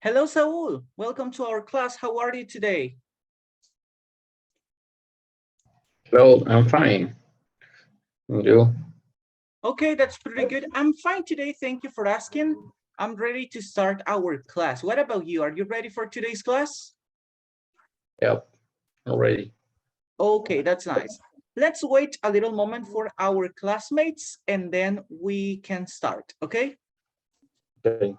Hello, Saul. Welcome to our class. How are you today? Hello, I'm fine. And you? Okay, that's pretty good. I'm fine today. Thank you for asking. I'm ready to start our class. What about you? Are you ready for today's class? Yep, already. Okay, that's nice. Let's wait a little moment for our classmates and then we can start, okay? Okay.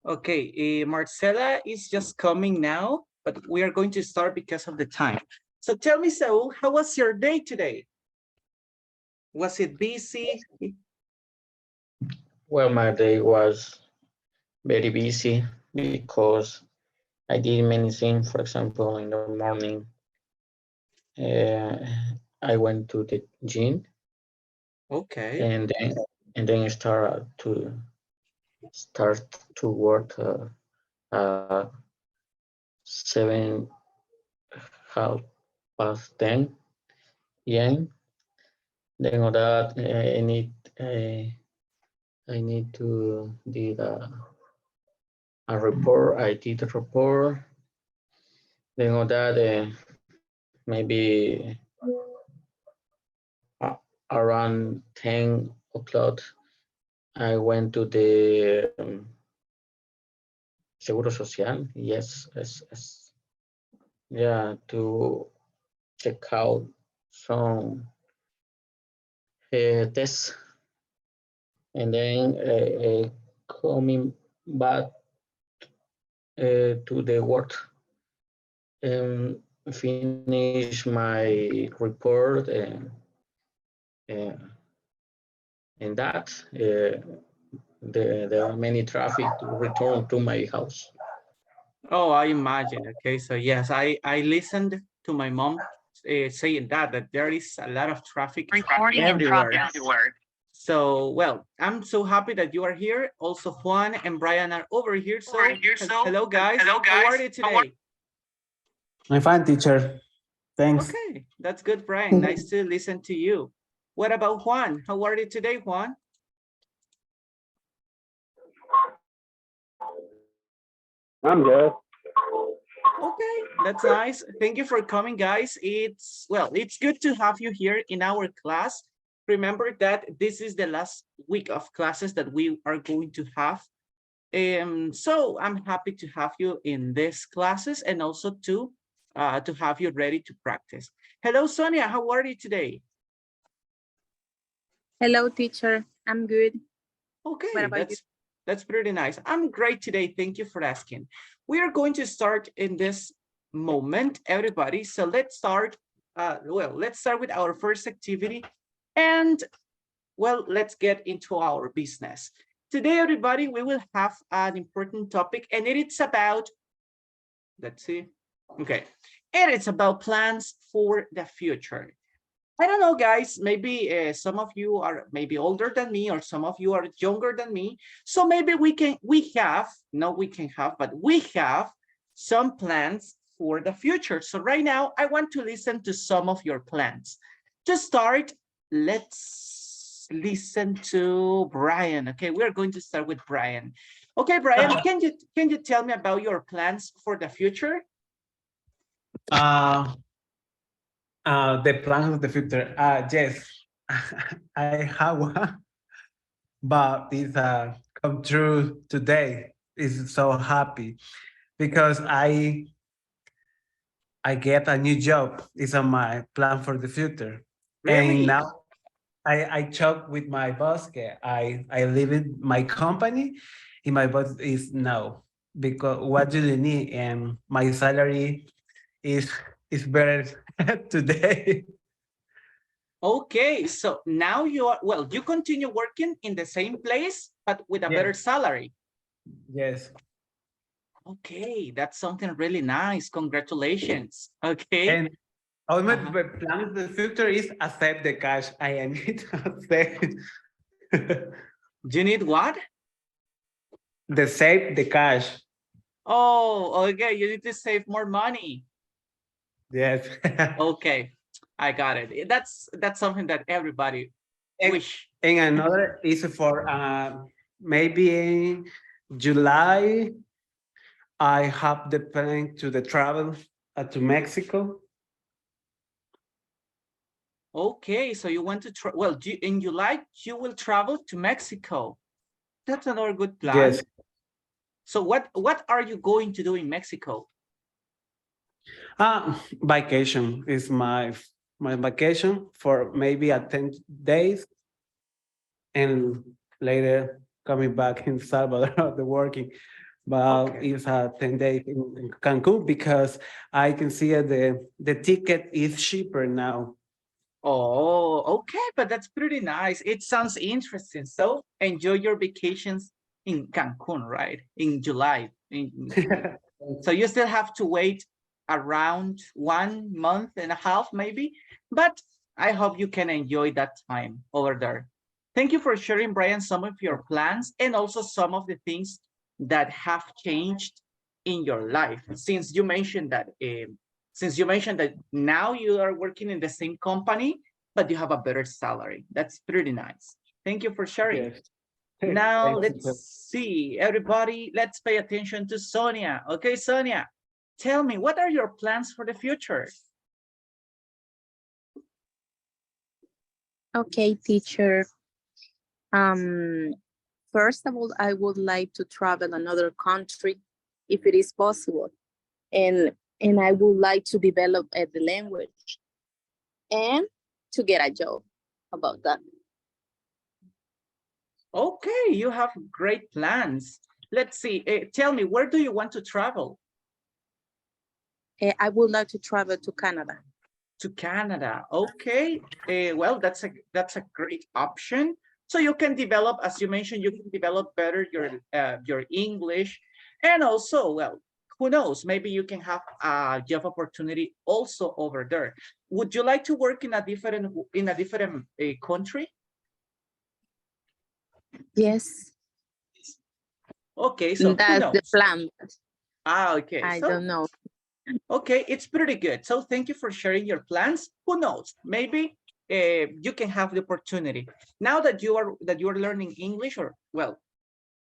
Okay, Marcela is just coming now, but we are going to start because of the time. So tell me, Saul, how was your day today? Was it busy? Well, my day was very busy because I did many things. For example, in the morning, uh, I went to the gym Okay. and then start to work at 7 half past 10 p.m. Then on that, I need to do a report. I did a report. Then on that, maybe around 10 o'clock, I went to the Seguro Social. Yes. Yeah, to check out some tests, and then coming back to the work and finish my report uh, and that there are many traffic to return to my house. Oh, I imagine. Okay, so yes, I listened to my mom saying that there is a lot of traffic Recording in everywhere. progress. So, well, I'm so happy that you are here. Also, Juan and Brian are over here. So, hello guys. How are you today? I'm fine, teacher. Thanks. Okay, that's good, Brian. Nice to listen to you. What about Juan? How are you today, Juan? I'm good. Okay, that's nice. Thank you for coming, guys. It's good to have you here in our class. Remember that this is the last week of classes that we are going to have. So I'm happy to have you in these classes and also to have you ready to practice. Hello, Sonia. How are you today? Hello, teacher. I'm good. Okay, What about you? that's pretty nice. I'm great today. Thank you for asking. We are going to start in this moment, everybody. So let's start. Let's start with our first activity, and let's get into our business. Today, everybody, we will have an important topic, and it is about. Let's see. Okay, it is about plans for the future. I don't know, guys, maybe some of you are maybe older than me, or some of you are younger than me. So maybe we have some plans for the future. So right now I want to listen to some of your plans. To start, let's listen to Brian. Okay, we're going to start with Brian. Okay, Brian, can you tell me about your plans for the future? The plans of the future. Yes, I have one, but it's come true today. It's so happy because I get a new job. It's on my plan for the future. Really? And now I talk with my boss. I leave it my company, and my boss is no, because what do you need? And my salary is better today. Okay, so now you are, well, you continue working in the same place, but with a better Yes. salary. Yes. Okay, that's something really nice. Congratulations. Okay. And all my Uh-huh. plan for the future is accept the cash. I need to accept You need what? the save the cash. Oh, okay, you need to save more money. Yes. Okay, I got it. That's something that everybody And- wish. And another is for maybe in July, I have the plan to the travel to Mexico. Okay, so you want to try, well, in July, you will travel to Mexico. That's another good plan. Yes. So what are you going to do in Mexico? Vacation is my vacation for maybe 10 days, and later coming back in Salvador, the working. But Okay. it's 10 days in Cancun because I can see the ticket is cheaper now. Oh, okay, but that's pretty nice. It sounds interesting. So enjoy your vacations in Cancun, right? In July. So you still have to wait around 1 month and a half, maybe, but I hope you can enjoy that time over there. Thank you for sharing, Brian, some of your plans and also some of the things that have changed in your life. Since you mentioned that now you are working in the same company, but you have a better salary. That's pretty nice. Thank you for sharing. Yes. Now Thanks, let's see, everybody, let's pay attention to Sonia. Okay, Sonia, tell me, what are your plans for the future? Okay, teacher. First of all, I would like to travel another country if it is possible. And I would like to develop the language and to get a job about that. Okay, you have great plans. Let's see, tell me, where do you want to travel? I would like to travel to Canada. To Canada, okay. Well, that's a great option. So you can develop, as you mentioned, you can develop better your English, and also, well, who knows? Maybe you can have a job opportunity also over there. Would you like to work in a different country? Yes, Okay, so who that's the knows? plan. Okay. I So don't know. okay, it's pretty good. So thank you for sharing your plans. Who knows? Maybe you can have the opportunity. Now that you are learning English, or well,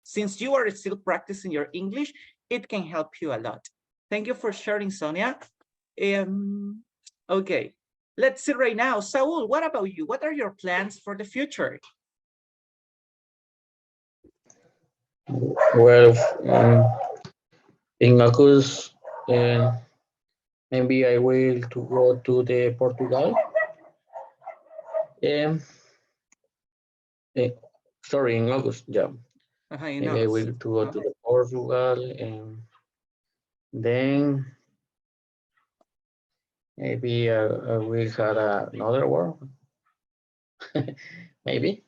since you are still practicing your English, it can help you a lot. Thank you for sharing, Sonia. Okay, let's see right now. Saul, what about you? What are your plans for the future? Well, in August, maybe I will to go to the Portugal. Um, sorry, in August, yeah. Maybe I will to go to the Portugal, and then maybe I will have another work. Maybe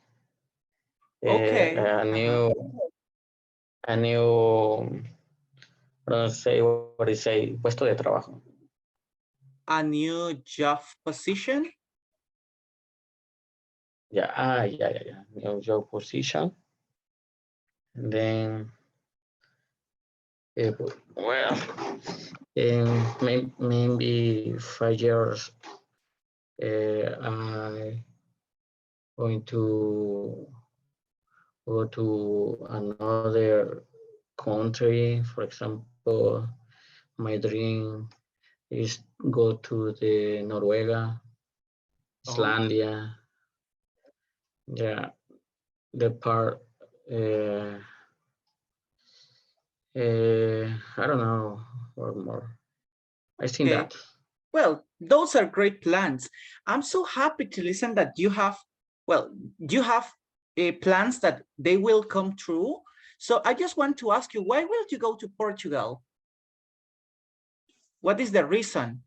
Okay. a new, no sé what is say, puesto de trabajo. A new job position? yeah. New job position. And then, well, maybe 5 years. I going to go to another country. For example, my dream is go to the Noruega, Oh, Islandia. Yeah, the part. Uh, I don't know or more. I think okay. that. Well, those are great plans. I'm so happy to listen that you have, well, you have plans that they will come true. So I just want to ask you, why will you go to Portugal? What is the reason?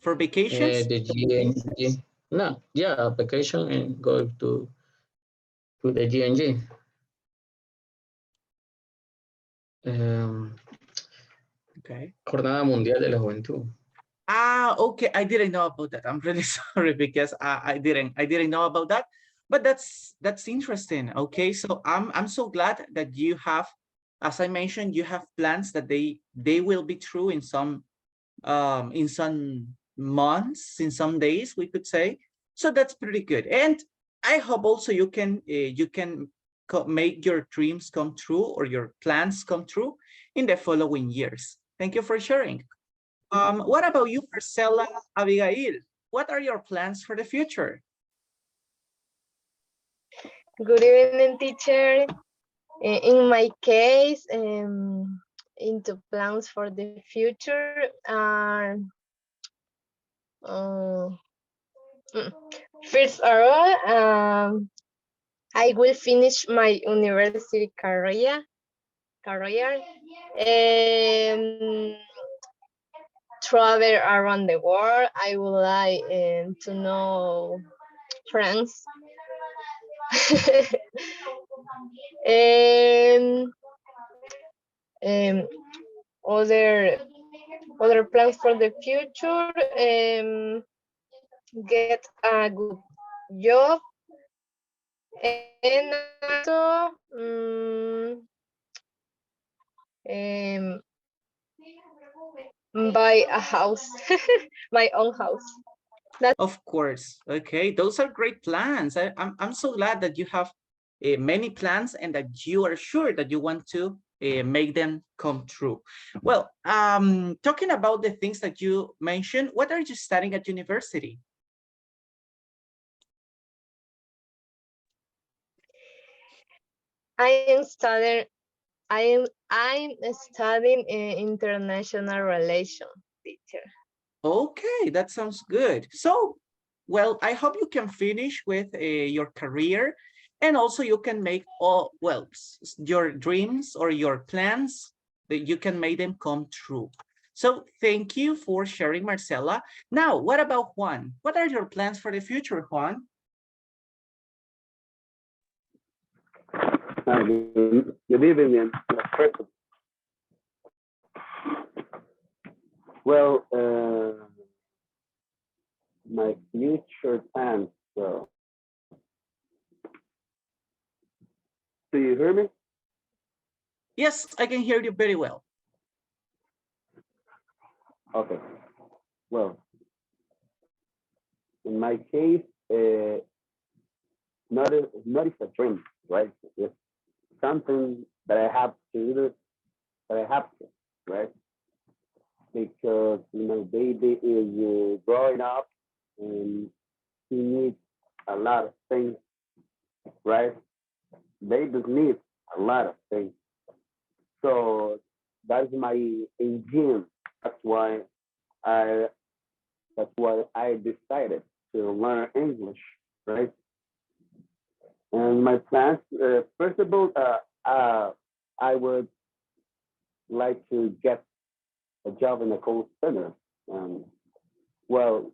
For vacations? The GNG. No, yeah, vacation and go to the GNG. Um, Okay. Jornada Mundial de la Juventud. Ah, okay. I didn't know about that. I'm really sorry because I didn't know about that. But that's interesting. Okay, so I'm so glad that you have, as I mentioned, you have plans that they will be true in some months, in some days, we could say. So that's pretty good. And I hope also you can make your dreams come true or your plans come true in the following years. Thank you for sharing. What about you, Marcela, Abigail? What are your plans for the future? Good evening, teacher. In my case, into plans for the future are uh, first of all, I will finish my university career, and travel around the world. I would like to know France. and um, other plans for the future, get a good job, and also buy a house, my own house. Of course. Okay, those are great plans. I'm so glad that you have many plans and that you are sure that you want to make them come true. Well, talking about the things that you mentioned, what are you studying at university? I am studying. I'm studying international relations, teacher. Okay, that sounds good. So, well, I hope you can finish with your career and also you can make all, well, your dreams or your plans that you can make them come true. So thank you for sharing, Marcela. Now, what about Juan? What are your plans for the future, Juan? Good evening. Well, my future plans. So, do you hear me? Yes, I can hear you very well. Okay. Well, in my case, not it's a dream, right? It's something that I have to do, that I have to, right? Because baby is growing up and he needs a lot of things, right? Babies need a lot of things. So that's my engine. That's why I decided to learn English, right? And my plans, first of all, I would like to get a job in a call center. Well,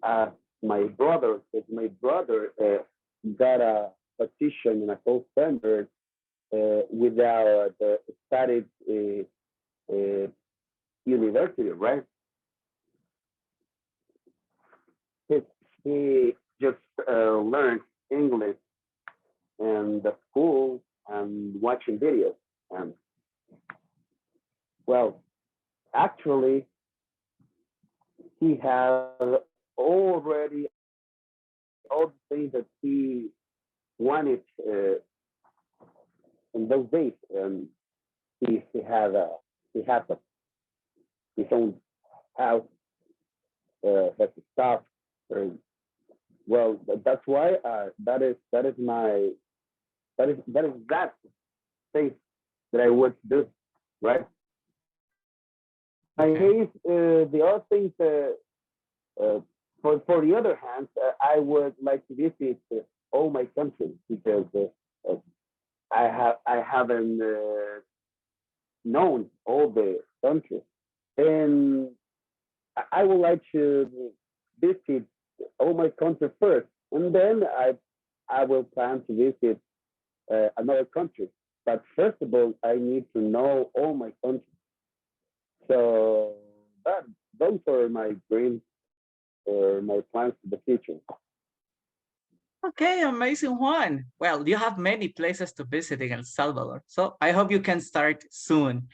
if my brother got a position in a call center without the studied university, right? He just learn English in the school and watching videos. And well, actually, he has already all the things that he wanted in those days. And he has his own house, has his stuff. Well, that's why that is that thing that I would do, right? I hate the other things. For the other hand, I would like to visit all my countries because I haven't known all the countries, and I would like to visit all my countries first, and then I will plan to visit another country. But first of all, I need to know all my countries. So those are my dreams or my plans for the future. Okay, amazing, Juan. Well, you have many places to visit in El Salvador, so I hope you can start soon.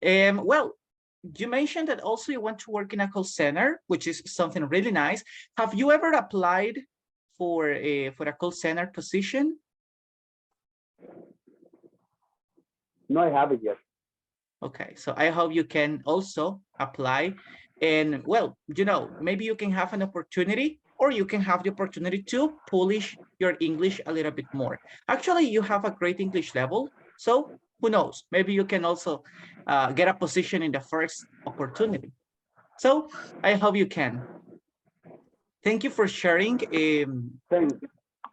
Well, you mentioned that also you want to work in a call center, which is something really nice. Have you ever applied for a call center position? No, I haven't yet. Okay, so I hope you can also apply. And well, you know, maybe you can have an opportunity, or you can have the opportunity to polish your English a little bit more. Actually, you have a great English level, so who knows? Maybe you can also get a position in the first opportunity. So I hope you can. Thank you for sharing, Thanks.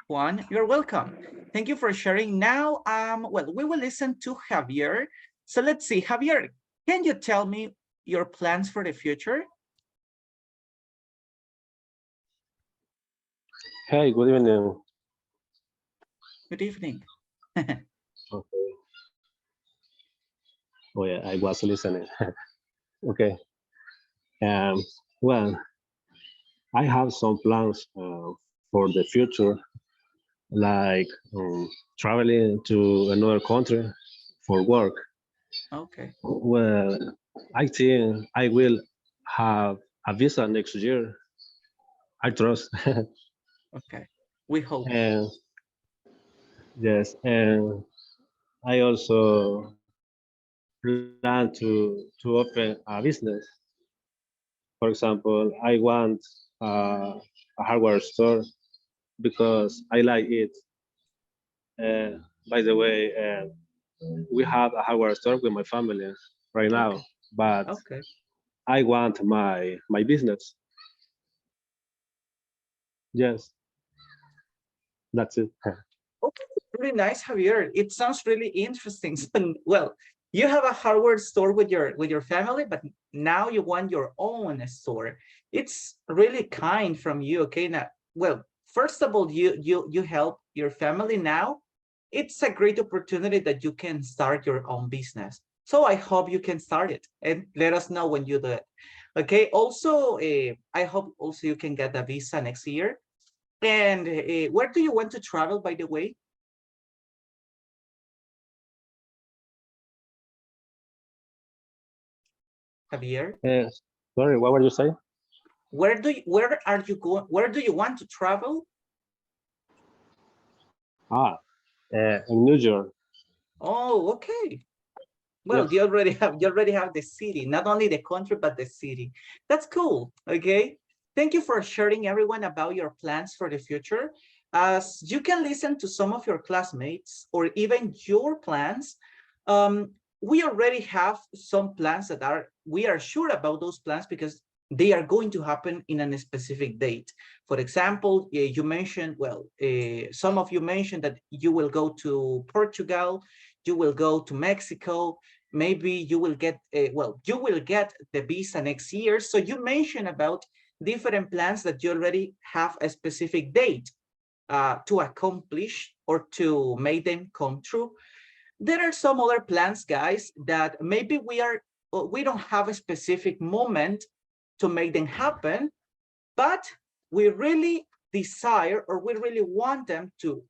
Juan. You're welcome. Thank you for sharing. Now, well, we will listen to Javier. So let's see, Javier, can you tell me your plans for the future? Hey, good evening. Good evening. Okay. Oh yeah, I was listening. Okay. Well, I have some plans for the future, like traveling to another country for work. Okay. Well, I think I will have a visa next year. I trust. Okay. We hope. And yes, and I also plan to open a business. For example, I want a hardware store because I like it. By the way, we have a hardware store with my family right now, Okay. but Okay. I want my business. Yes, that's it. Okay. Really nice, Javier. It sounds really interesting. So, well, you have a hardware store with your family, but now you want your own store. It's really kind from you. Okay. Now, well, first of all, you help your family now. It's a great opportunity that you can start your own business. So I hope you can start it and let us know when you do it. Okay. Also, I hope also you can get a visa next year. And where do you want to travel, by the way? Javier, Sorry, what were you saying? where are you going? Where do you want to travel? In New York. Oh, okay. Well, Yes. you already have the city, not only the country, but the city. That's cool. Okay. Thank you for sharing, everyone, about your plans for the future. As you can listen to some of your classmates or even your plans, we already have some plans that we are sure about those plans because they are going to happen in a specific date. For example, you mentioned, well, some of you mentioned that you will go to Portugal, you will go to Mexico, maybe you will get, well, you will get the visa next year. So you mentioned about different plans that you already have a specific date to accomplish or to make them come true. There are some other plans, guys, that maybe we don't have a specific moment to make them happen, but we really desire or we really want them to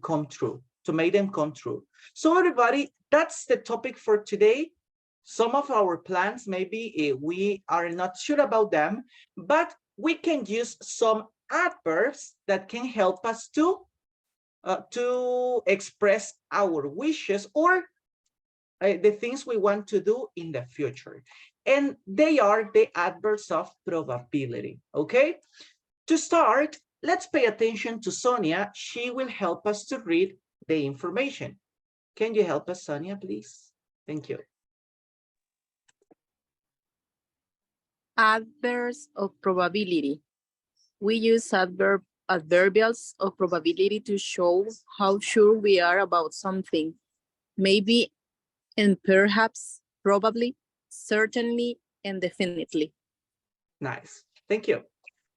come true, to make them come true. So everybody, that's the topic for today. Some of our plans, maybe we are not sure about them, but we can use some adverbs that can help us to express our wishes or the things we want to do in the future. And they are the adverbs of probability, okay? To start, let's pay attention to Sonia. She will help us to read the information. Can you help us, Sonia, please? Thank you. Adverbs of probability. We use adverbials of probability to show how sure we are about something. Maybe and perhaps, probably, certainly, and definitely. Nice. Thank you.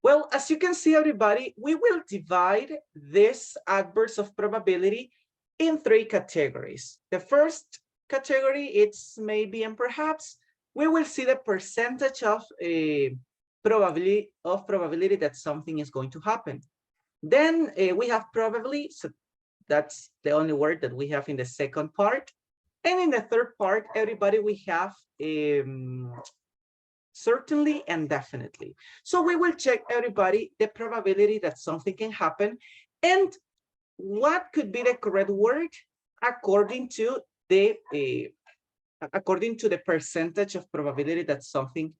Well, as you can see, everybody, we will divide this adverbs of probability in 3 categories. The first category, it's maybe and perhaps. We will see the percentage of probability that something is going to happen. Then we have probably, so that's the only word that we have in the second part. And in the third part, everybody, we have certainly and definitely. So we will check, everybody, the probability that something can happen and what could be the correct word according to the percentage of probability that something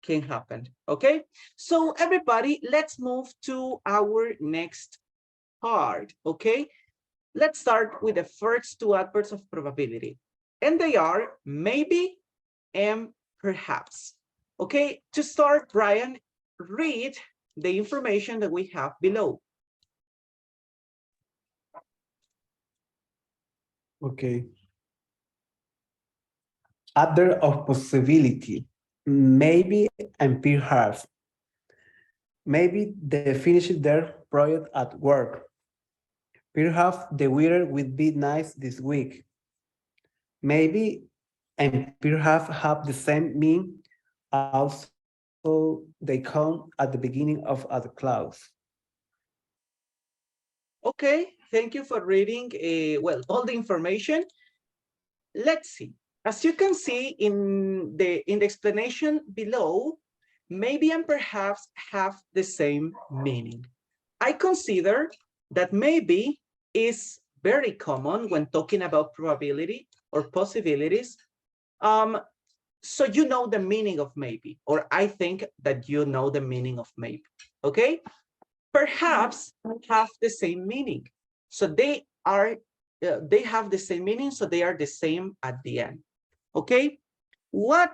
can happen. Okay, so everybody, let's move to our next part. Okay, let's start with the first 2 adverbs of probability, and they are maybe and perhaps. Okay, to start, Brian, read the information that we have below. Okay. Adverb of possibility, maybe and perhaps. Maybe they finished their project at work. Perhaps the weather will be nice this week. Maybe and perhaps have the same meaning, also they come at the beginning of a clause. Okay, thank you for reading well, all the information. Let's see. As you can see in the explanation below, maybe and perhaps have the same meaning. I consider that maybe is very common when talking about probability or possibilities. So you know the meaning of maybe, or I think that you know the meaning of maybe, okay? Perhaps have the same meaning. So they have the same meaning, so they are the same at the end. Okay, what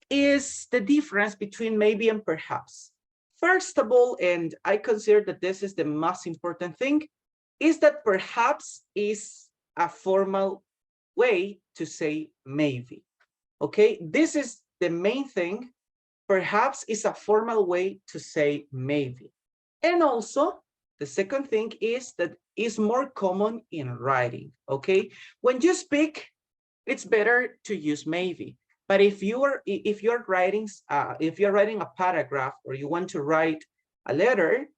is the difference between maybe and perhaps? First of all, and I consider that this is the most important thing, is that perhaps is a formal way to say maybe. Okay, this is the main thing. Perhaps is a formal way to say maybe. And also, the second thing is that is more common in writing. Okay, when you speak, it's better to use maybe. But if you're writing a paragraph or you want to write a letter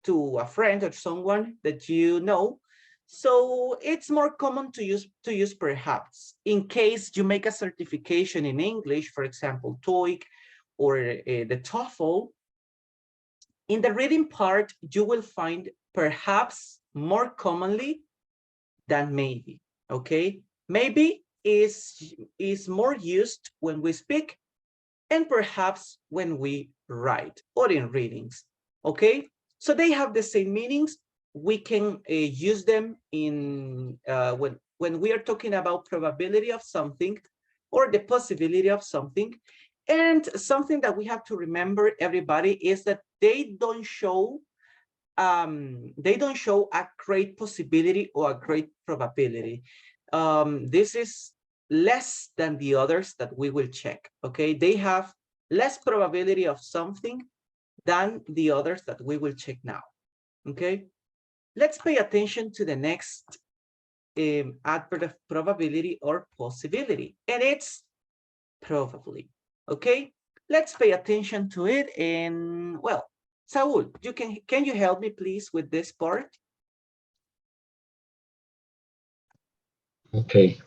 to a friend or someone that you know, so it's more common to use perhaps. In case you make a certification in English, for example, TOEIC or the TOEFL, in the reading part, you will find perhaps more commonly than maybe. Okay, maybe is more used when we speak and perhaps when we write or in readings. Okay, so they have the same meanings. We can use them in when we are talking about probability of something or the possibility of something. And something that we have to remember, everybody, is that they don't show a great possibility or a great probability. This is less than the others that we will check. Okay, they have less probability of something than the others that we will check now. Okay, let's pay attention to the next adverb of probability or possibility, and it's probably. Okay, let's pay attention to it. And well, Saul, can you help me please with this part? Okay.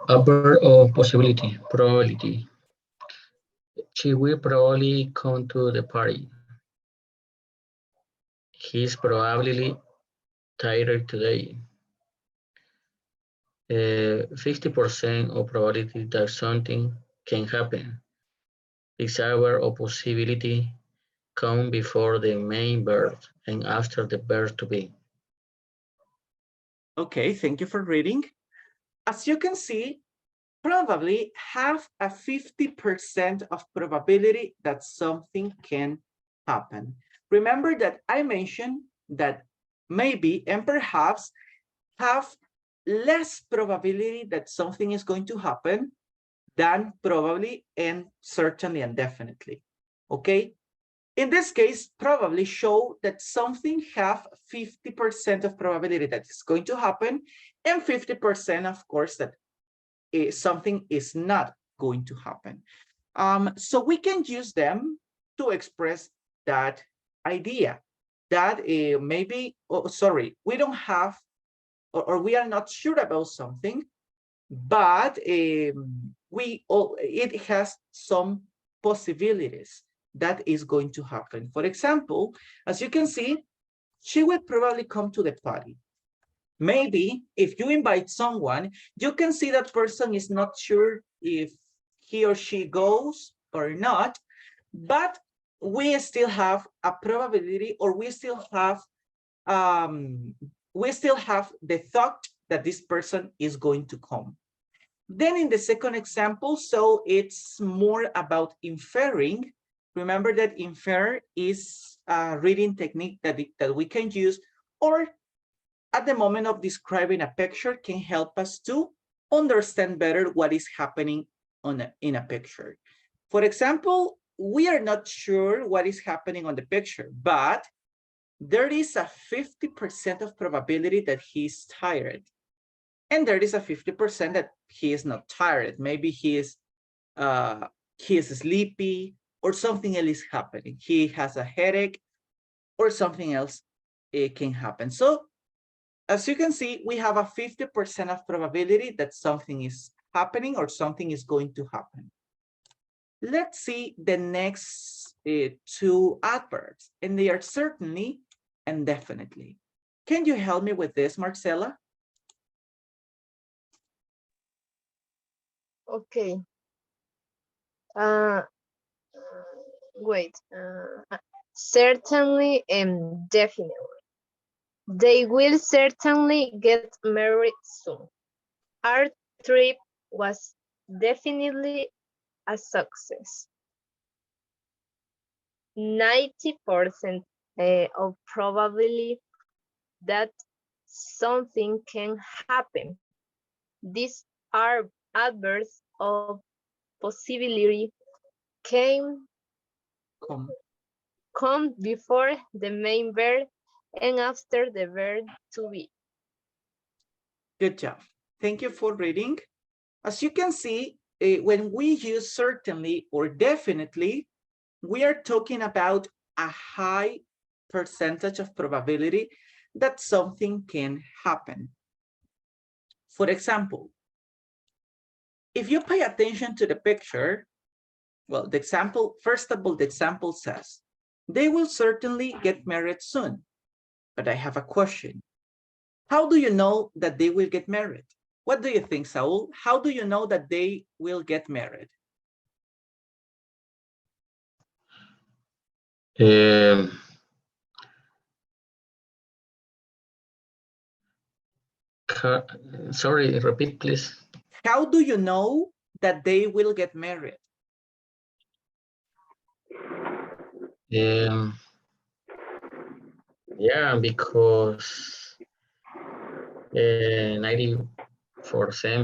Upper of possibility, probability. She will probably come to the party. He's probably tired today. 50% of probability that something can happen. This hour of possibility come before the main verb and after the verb to be. Okay, thank you for reading. As you can see, probably have a 50% of probability that something can happen. Remember that I mentioned that maybe and perhaps have less probability that something is going to happen than probably and certainly and definitely. Okay. In this case, probably show that something have 50% of probability that is going to happen and 50% of course that something is not going to happen. So we can use them to express that idea that maybe, sorry, we don't have or we are not sure about something, but it has some possibilities that is going to happen. For example, as you can see, she will probably come to the party. Maybe if you invite someone, you can see that person is not sure if he or she goes or not, but we still have a probability, or we still have the thought that this person is going to come. Then in the second example, so it's more about inferring. Remember that infer is a reading technique that we can use, or at the moment of describing a picture can help us to understand better what is happening in a picture. For example, we are not sure what is happening on the picture, but there is a 50% of probability that he's tired. And there is a 50% that he is not tired. Maybe he is sleepy or something else is happening. He has a headache or something else can happen. So as you can see, we have a 50% of probability that something is happening or something is going to happen. Let's see the next two adverbs, and they are certainly and definitely. Can you help me with this, Marcela? Okay. Wait. Certainly and definitely. They will certainly get married soon. Our trip was definitely a success. 90% of probability that something can happen. These are adverbs of possibility come before the main verb and after the verb to be. Good job. Thank you for reading. As you can see, when we use certainly or definitely, we are talking about a high percentage of probability that something can happen. For example, if you pay attention to the picture, well, the example, first of all, the example says, they will certainly get married soon. But I have a question. How do you know that they will get married? What do you think, Saul? How do you know that they will get married? Sorry, repeat, please. How do you know that they will get married? Yeah, because 90%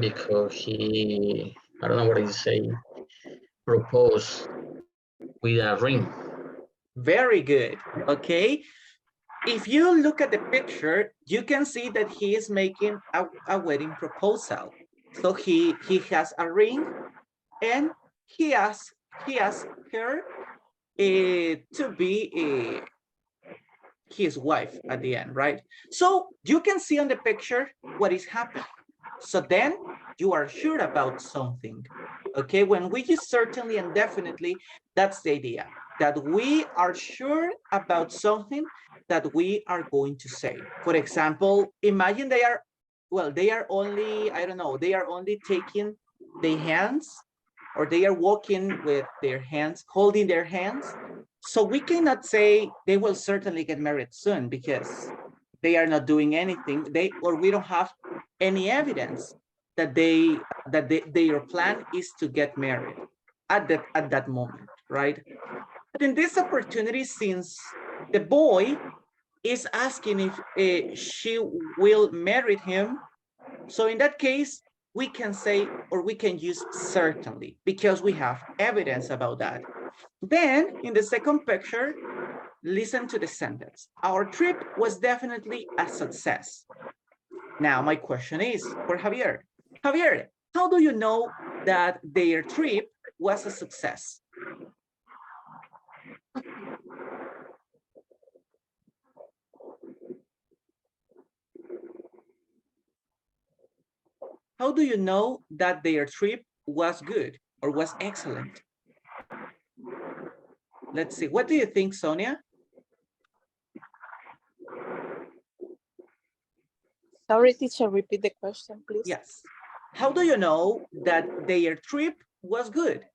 because he, I don't know what he's saying, propose with a ring. Very good. Okay. If you look at the picture, you can see that he is making a wedding proposal. So he has a ring and he asks her to be his wife at the end, right? So you can see on the picture what is happening. So then you are sure about something. Okay, when we use certainly and definitely, that's the idea, that we are sure about something that we are going to say. For example, imagine they are, well, they are only, I don't know, they are only taking their hands, or they are walking with their hands, holding their hands. So we cannot say they will certainly get married soon because they are not doing anything. Or we don't have any evidence that their plan is to get married at that moment, right? But in this opportunity, since the boy is asking if she will marry him, so in that case, we can say, or we can use certainly, because we have evidence about that. Then in the second picture, listen to the sentence. Our trip was definitely a success. Now my question is for Javier. Javier, how do you know that their trip was a success? How do you know that their trip was good or was excellent? Let's see. What do you think, Sonia? Sorry, teacher, repeat the question, please. Yes. How do you know that their trip was good?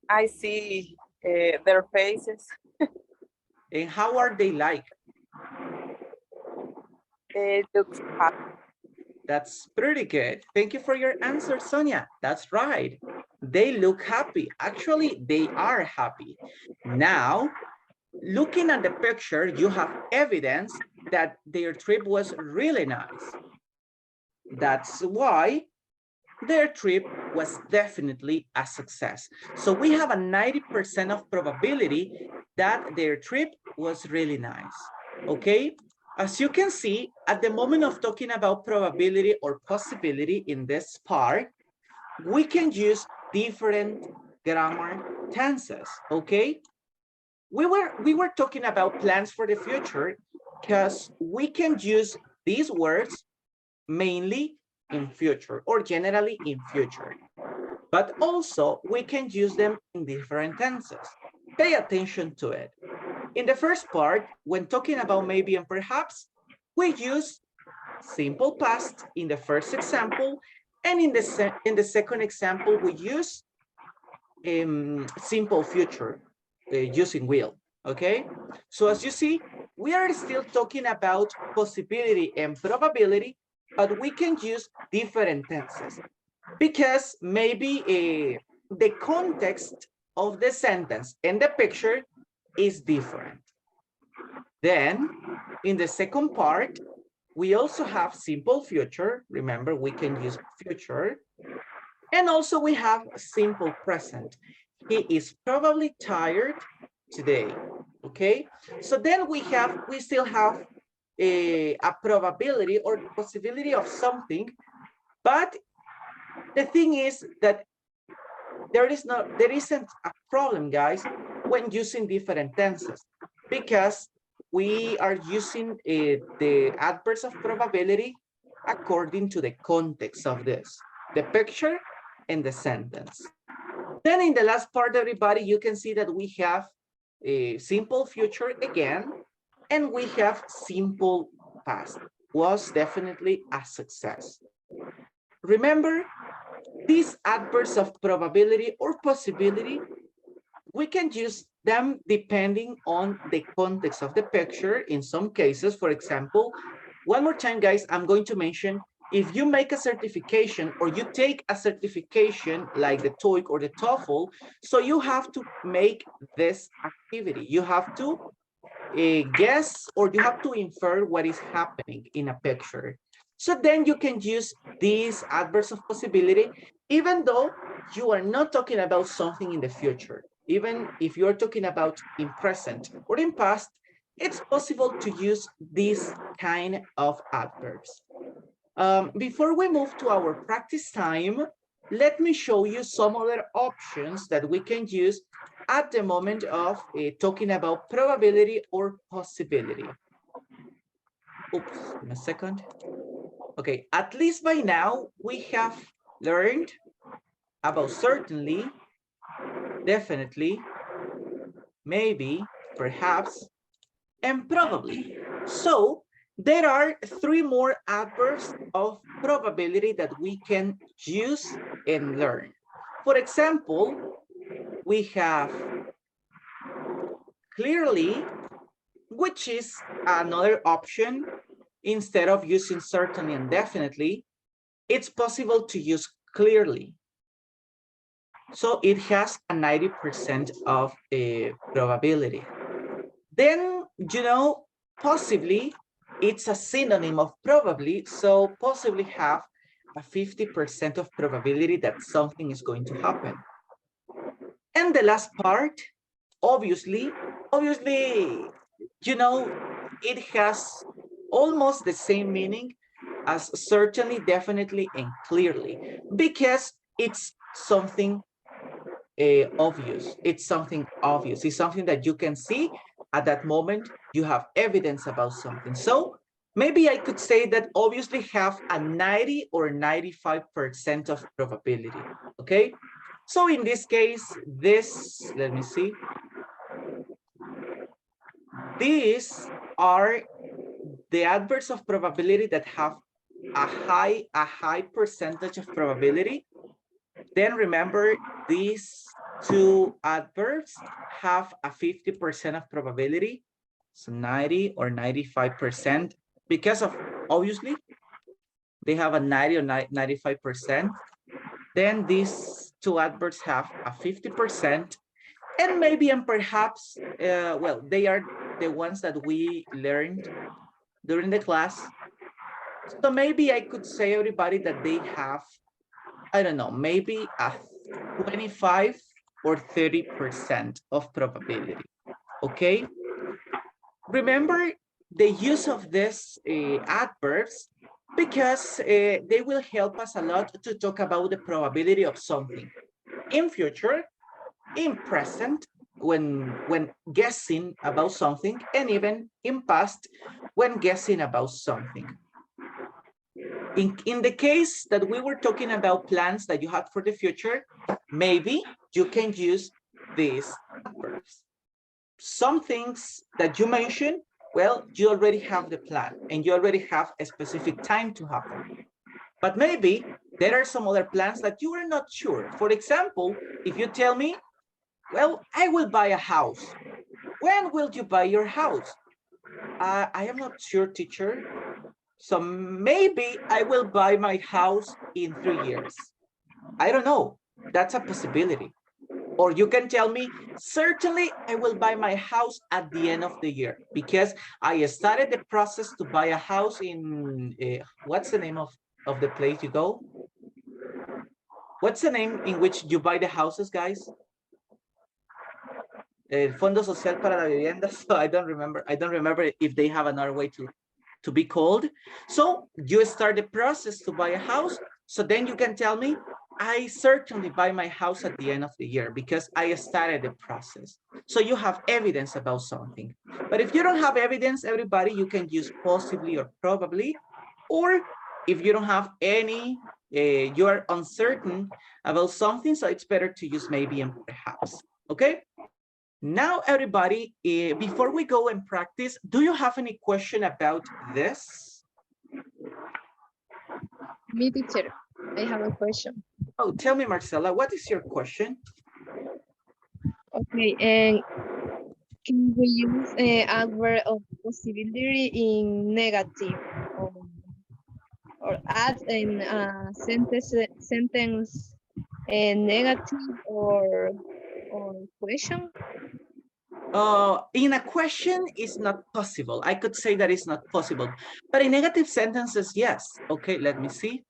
I see their faces. And how are they like? They look happy. That's pretty good. Thank you for your answer, Sonia. That's right. They look happy. Actually, they are happy. Now, looking at the picture, you have evidence that their trip was really nice. That's why their trip was definitely a success. So we have a 90% of probability that their trip was really nice. Okay? As you can see, at the moment of talking about probability or possibility in this part, we can use different grammar tenses, okay? We were talking about plans for the future because we can use these words mainly in future or generally in future, but also we can use them in different tenses. Pay attention to it. In the first part, when talking about maybe and perhaps, we use simple past in the first example, and in the second example, we use simple future using will. Okay, so as you see, we are still talking about possibility and probability, but we can use different tenses because maybe the context of the sentence and the picture is different. Then in the second part, we also have simple future. Remember, we can use future. And also we have simple present. He is probably tired today. Okay, so then we still have a probability or possibility of something, but the thing is that there isn't a problem, guys, when using different tenses, because we are using the adverbs of probability according to the context of this, the picture and the sentence. Then in the last part, everybody, you can see that we have a simple future again, and we have simple past. Was definitely a success. Remember, these adverbs of probability or possibility, we can use them depending on the context of the picture. In some cases, for example, one more time, guys, I'm going to mention, if you make a certification or you take a certification like the TOEIC or the TOEFL, so you have to make this activity. You have to guess, or you have to infer what is happening in a picture. So then you can use these adverbs of possibility, even though you are not talking about something in the future. Even if you're talking about in present or in past, it's possible to use these kind of adverbs. Before we move to our practice time, let me show you some other options that we can use at the moment of talking about probability or possibility. Oops, in a second. Okay, at least by now we have learned about certainly, definitely, maybe, perhaps, and probably. So there are 3 more adverbs of probability that we can use and learn. For example, we have clearly, which is another option. Instead of using certainly and definitely, it's possible to use clearly. So it has a 90% of probability. Then, you know, possibly it's a synonym of probably, so possibly have a 50% of probability that something is going to happen. And the last part, obviously, you know, it has almost the same meaning as certainly, definitely, and clearly, because it's something obvious. It's something obvious. It's something that you can see at that moment. You have evidence about something. So maybe I could say that obviously have a 90 or 95% of probability. Okay. So in this case, this, let me see. These are the adverbs of probability that have a high percentage of probability. Then remember, these 2 adverbs have a 50% of probability, so 90 or 95%, because of, obviously, they have a 90 or 95%. Then these 2 adverbs have a 50%, and maybe and perhaps, well, they are the ones that we learned during the class. So maybe I could say, everybody, that they have, I don't know, maybe a 25 or 30% of probability. Okay. Remember the use of these adverbs, because they will help us a lot to talk about the probability of something in future, in present, when guessing about something, and even in past when guessing about something. In the case that we were talking about plans that you had for the future, maybe you can use these adverbs. Some things that you mentioned, well, you already have the plan and you already have a specific time to happen. But maybe there are some other plans that you are not sure. For example, if you tell me, well, I will buy a house. When will you buy your house? I am not sure, teacher. So maybe I will buy my house in 3 years. I don't know. That's a possibility. Or you can tell me, certainly I will buy my house at the end of the year, because I started the process to buy a house in, what's the name of the place you go? What's the name in which you buy the houses, guys? El Fondo Social para la Vivienda. So I don't remember if they have another way to be called. So you start the process to buy a house. So then you can tell me, I certainly buy my house at the end of the year because I started the process. So you have evidence about something. But if you don't have evidence, everybody, you can use possibly or probably. Or if you don't have any, you are uncertain about something, so it's better to use maybe and perhaps. Okay? Now, everybody, before we go and practice, do you have any question about this? Me, teacher, I have a question. Oh, tell me, Marcela, what is your question? Okay, and can we use an adverb of possibility in negative, or add in a sentence negative or question? In a question, it's not possible. I could say that it's not possible, but in negative sentences, yes. Okay, let me see.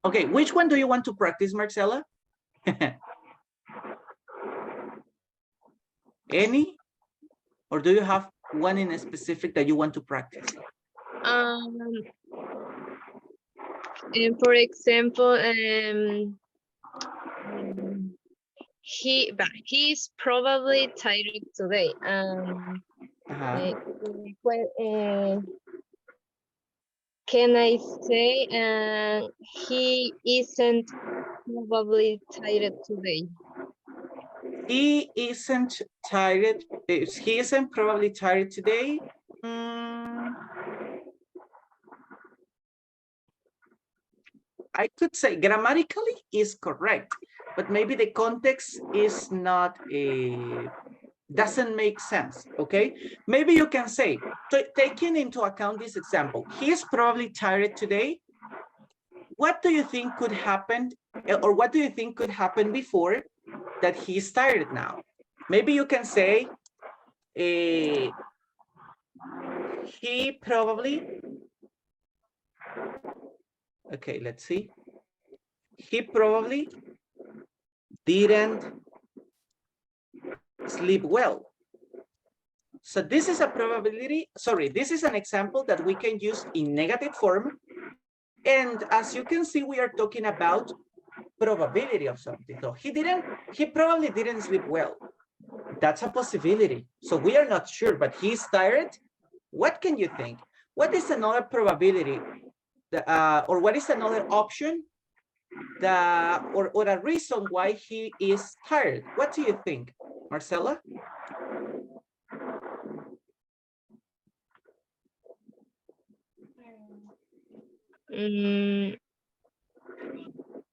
Okay, which one do you want to practice, Marcela? Any? Or do you have one in a specific that you want to practice? And for example, he's probably tired today. Uh-huh. Can I say he isn't probably tired today? He isn't tired. He isn't probably tired today. I could say grammatically is correct, but maybe the context is not doesn't make sense. Okay, maybe you can say, taking into account this example, he is probably tired today. What do you think could happen, or what do you think could happen before that he's tired now? Maybe you can say he probably, okay, let's see. He probably didn't sleep well. So this is a probability, sorry, this is an example that we can use in negative form. And as you can see, we are talking about probability of something. So he probably didn't sleep well. That's a possibility. So we are not sure, but he's tired. What can you think? What is another probability or what is another option or a reason why he is tired? What do you think, Marcela?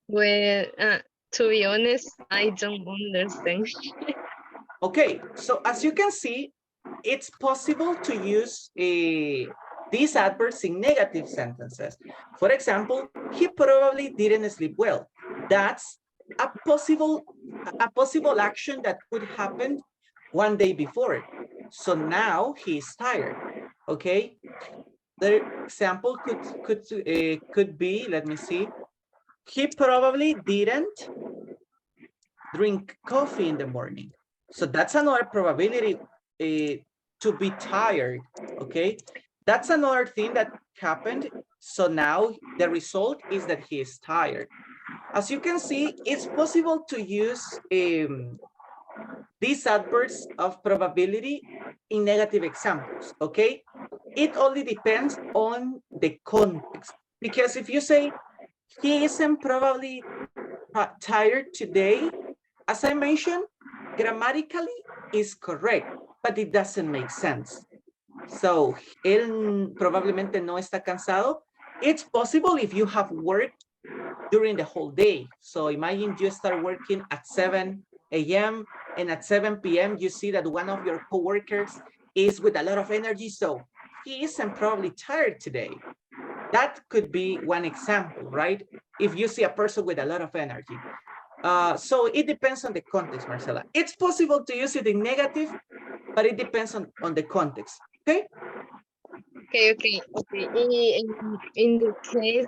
Well, to be honest, I don't understand. Okay, so as you can see, it's possible to use these adverbs in negative sentences. For example, he probably didn't sleep well. That's a possible action that could happen one day before. So now he's tired. Okay. The example could be, let me see. He probably didn't drink coffee in the morning. So that's another probability to be tired, okay? That's another thing that happened. So now the result is that he is tired. As you can see, it's possible to use these adverbs of probability in negative examples, okay? It only depends on the context. Because if you say, he isn't probably tired today, as I mentioned, grammatically is correct, but it doesn't make sense. So, él probablemente no está cansado. It's possible if you have worked during the whole day. So imagine you start working at 7 a.m. and at 7 p.m. you see that one of your coworkers is with a lot of energy. So he isn't probably tired today. That could be one example, right? If you see a person with a lot of energy. So it depends on the context, Marcela. It's possible to use it in negative, but it depends on the context, okay? Okay. In the case,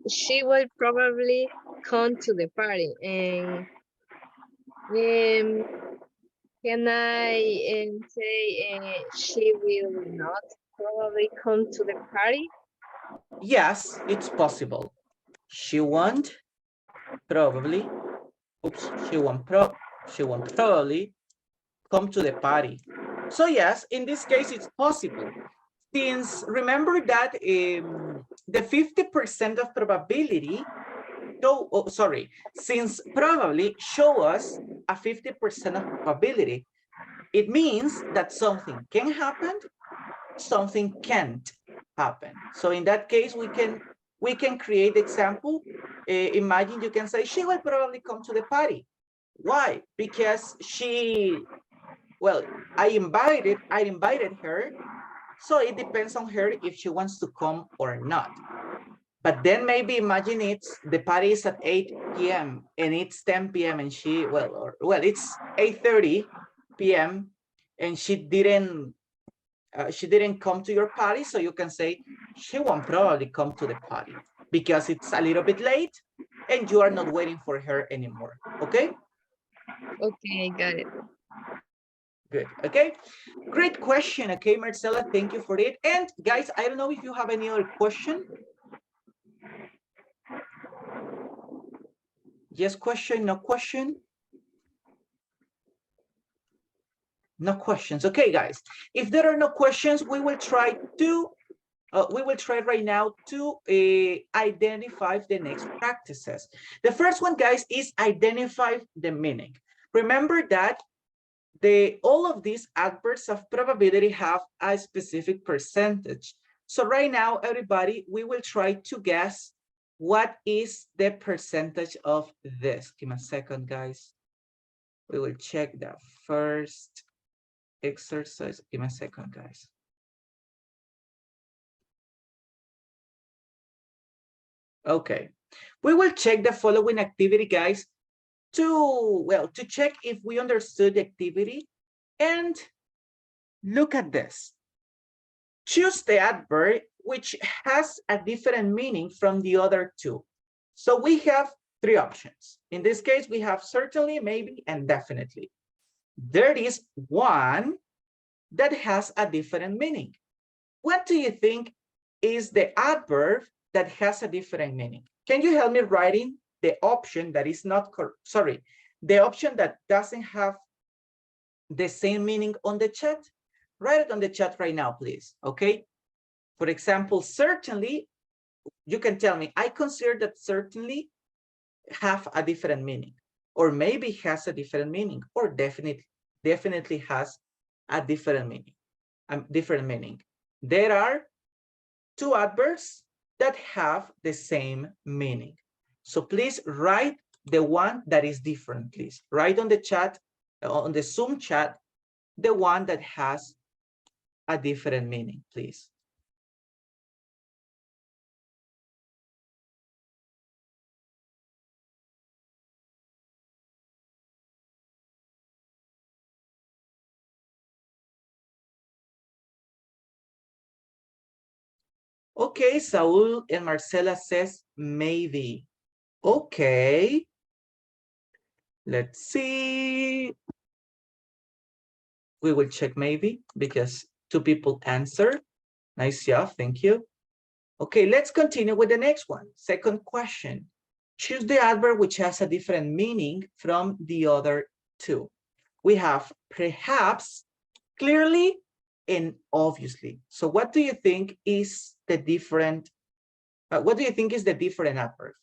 she will probably come to the party. And can I say she will not probably come to the party? Yes, it's possible. She won't probably, oops, she won't probably come to the party. So yes, in this case, it's possible. Since remember that the 50% of probability, since probably show us a 50% of probability, it means that something can happen, something can't happen. So in that case, we can create example. Imagine you can say, she will probably come to the party. Why? Because I invited her. So it depends on her if she wants to come or not. But then maybe imagine the party is at 8 p.m. and it's 10 p.m. and it's 8:30 p.m. and she didn't come to your party. So you can say she won't probably come to the party because it's a little bit late and you are not waiting for her anymore. Okay? Okay, got it. Good. Okay. Great question. Okay, Marcela, thank you for it. And guys, I don't know if you have any other question. Yes, question, no question. No questions. Okay, guys. If there are no questions, we will try right now to identify the next practices. The first one, guys, is identify the meaning. Remember that all of these adverbs of probability have a specific percentage. So right now, everybody, we will try to guess what is the percentage of this. Give me a second, guys. We will check the first exercise. Give me a second, guys. Okay, we will check the following activity, guys, to check if we understood the activity. And look at this. Choose the adverb which has a different meaning from the other two. So we have three options. In this case, we have certainly, maybe, and definitely. There is one that has a different meaning. What do you think is the adverb that has a different meaning? Can you help me writing the option that is not correct? Sorry, the option that doesn't have the same meaning on the chat? Write it on the chat right now, please. Okay. For example, certainly, you can tell me, I consider that certainly have a different meaning, or maybe has a different meaning, or definitely has a different meaning. There are two adverbs that have the same meaning. So please write the one that is different, please. Write on the chat, on the Zoom chat, the one that has a different meaning, please. Okay, Saul and Marcela says maybe. Okay. Let's see. We will check maybe because two people answer. Nice job, thank you. Okay, let's continue with the next one. Second question. Choose the adverb which has a different meaning from the other two. We have perhaps, clearly, and obviously. So what do you think is the different, adverb?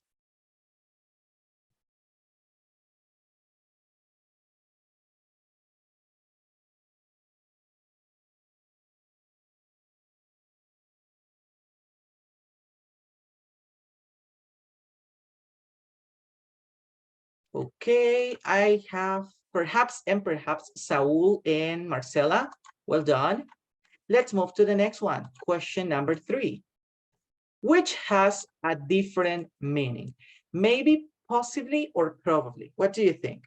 Okay, I have perhaps and perhaps Saul and Marcela. Well done. Let's move to the next one. Question number 3. Which has a different meaning? Maybe, possibly, or probably. What do you think?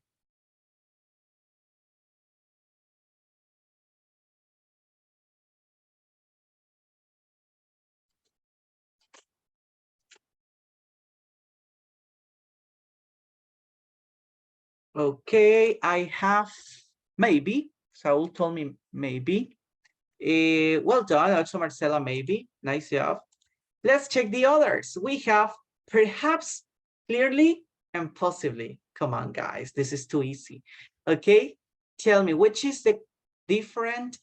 Okay, I have maybe. Saul told me maybe. Well done, also Marcela, maybe. Nice job. Let's check the others. We have perhaps, clearly, and possibly. Come on, guys, this is too easy. Okay, tell me, which is the different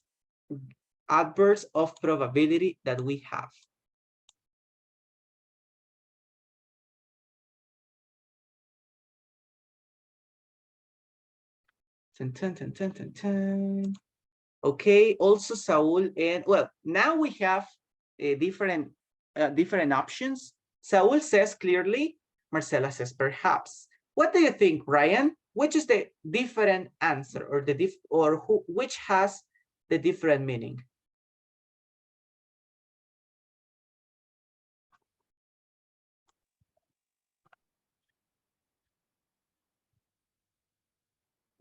adverbs of probability that we have? Okay, also Saul, and well, now we have different options. Saul says clearly, Marcela says perhaps. What do you think, Ryan? Which is the different answer, or which has the different meaning?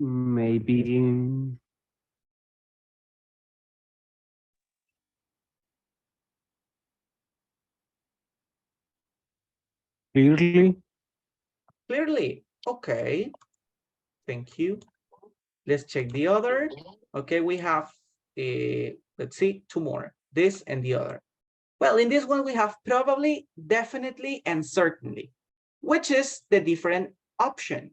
Maybe clearly. Clearly, okay. Thank you. Let's check the other. Okay, we have, let's see, 2 more, this and the other. Well, in this one, we have probably, definitely, and certainly, which is the different option.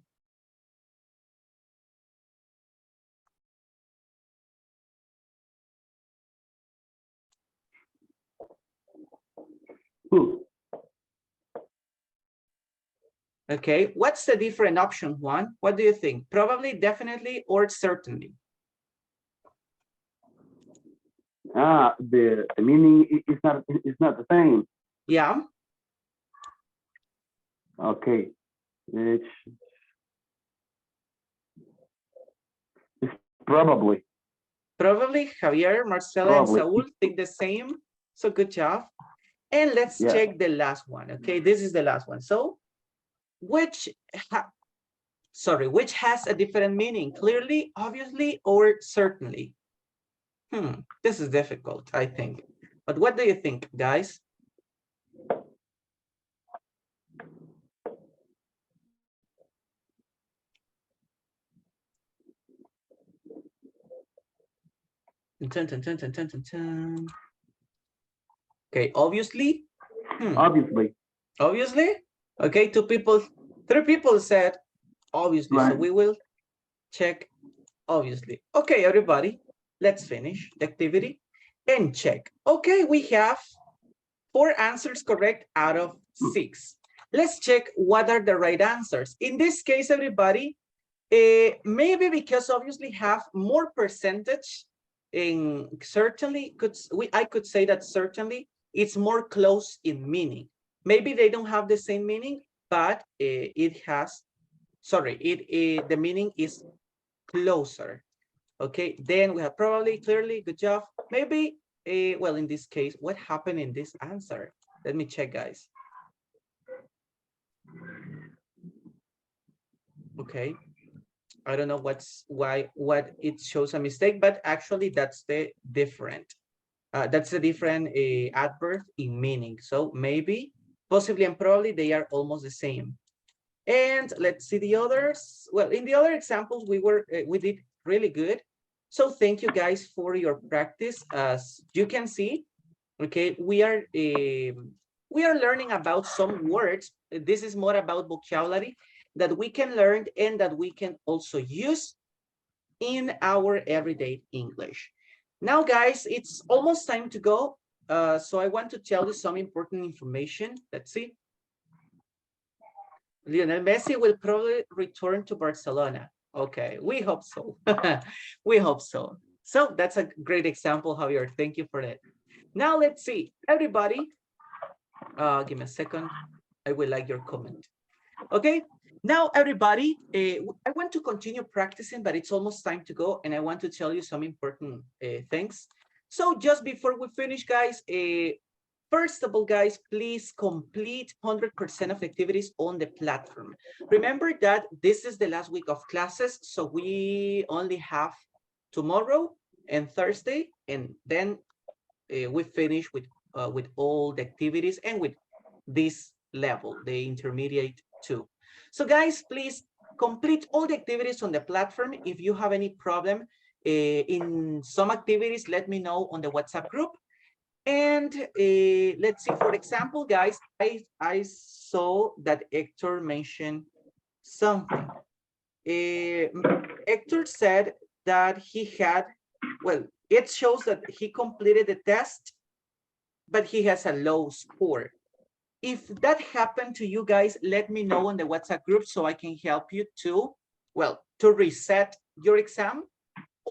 Okay, what's the different option, Juan? What do you think? Probably, definitely, or certainly? The meaning is not the same. Yeah. Okay. It's probably. Probably Javier, Marcela, Probably. and Saul think the same. So good job. And let's Yeah. check the last one. Okay, this is the last one. So, which has a different meaning? Clearly, obviously, or certainly? This is difficult, I think. But what do you think, guys? Okay, obviously. Obviously. Obviously. Okay, 3 people said obviously. Right. So we will check obviously. Okay, everybody, let's finish the activity and check. Okay, we have 4 answers correct out of 6. Let's check what are the right answers. In this case, everybody, maybe because obviously have more percentage in certainly I could say that certainly it's more close in meaning. Maybe they don't have the same meaning, but it has, the meaning is closer. Okay, then we have probably, clearly, good job. Maybe, well, in this case, what happened in this answer? Let me check, guys. Okay, I don't know what it shows a mistake, but actually that's the different. That's a different adverb in meaning. So maybe, possibly, and probably they are almost the same. And let's see the others. Well, in the other examples, we did really good. So thank you guys for your practice. As you can see, okay, we are learning about some words. This is more about vocabulary that we can learn and that we can also use in our everyday English. Now, guys, it's almost time to go. So I want to tell you some important information. Let's see. Lionel Messi will probably return to Barcelona. Okay, we hope so. We hope so. So that's a great example, Javier. Thank you for that. Now let's see, everybody. Give me a second. I will like your comment. Okay, now everybody, I want to continue practicing, but it's almost time to go, and I want to tell you some important things. So just before we finish, guys, first of all, guys, please complete 100% of activities on the platform. Remember that this is the last week of classes, so we only have tomorrow and Thursday, and then we finish with all the activities and with this level, the intermediate 2. So guys, please complete all the activities on the platform. If you have any problem in some activities, let me know on the WhatsApp group. And let's see, for example, guys, I saw that Hector mentioned something. Hector said that he had, well, it shows that he completed the test, but he has a low score. If that happened to you guys, let me know on the WhatsApp group so I can help you to, well, to reset your exam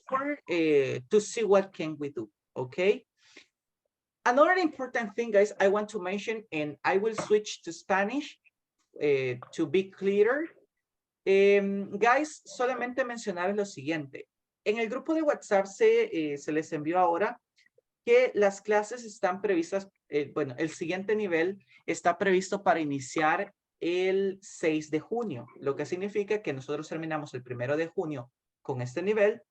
or to see what can we do, okay? Another important thing, guys, I want to mention, and I will switch to Spanish to be clearer. Guys, solamente mencionar lo siguiente. En el grupo de WhatsApp se les envió ahora que las clases están previstas, bueno, el siguiente nivel está previsto para iniciar el 6 de junio, lo que significa que nosotros terminamos el 1 de junio con este nivel.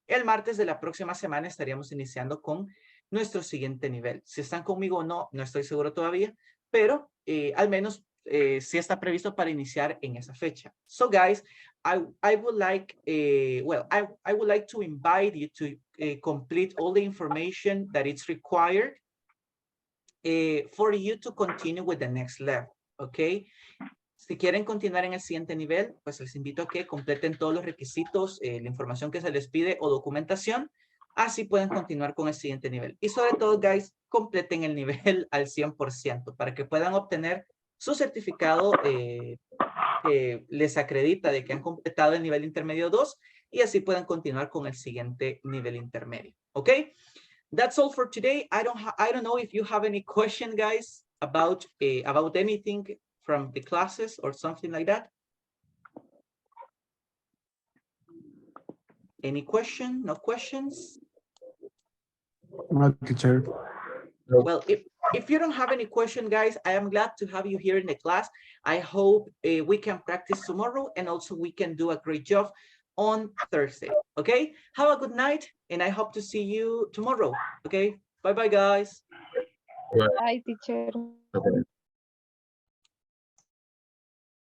El martes de la próxima semana estaríamos iniciando con nuestro siguiente nivel. Si están conmigo o no, no estoy seguro todavía, pero al menos sí está previsto para iniciar en esa fecha. So guys, I would like, I would like to invite you to complete all the information that is required for you to continue with the next level, okay? Si quieren continuar en el siguiente nivel, pues les invito a que completen todos los requisitos, la información que se les pide o documentación, así pueden continuar con el siguiente nivel. Y sobre todo, guys, completen el nivel al 100% para que puedan obtener su certificado que les acredita de que han completado el nivel intermedio 2 y así puedan continuar con el siguiente nivel intermedio. ¿Ok? That's all for today. I don't know if you have any question, guys, about anything from the classes or something like that. Any question? No questions? No, teacher. Well, if you don't have any question, guys, I am glad to have you here in the class. I hope we can practice tomorrow and also we can do a great job on Thursday. Okay, have a good night and I hope to see you tomorrow. Okay, bye-bye, guys. Bye, teacher. Okay.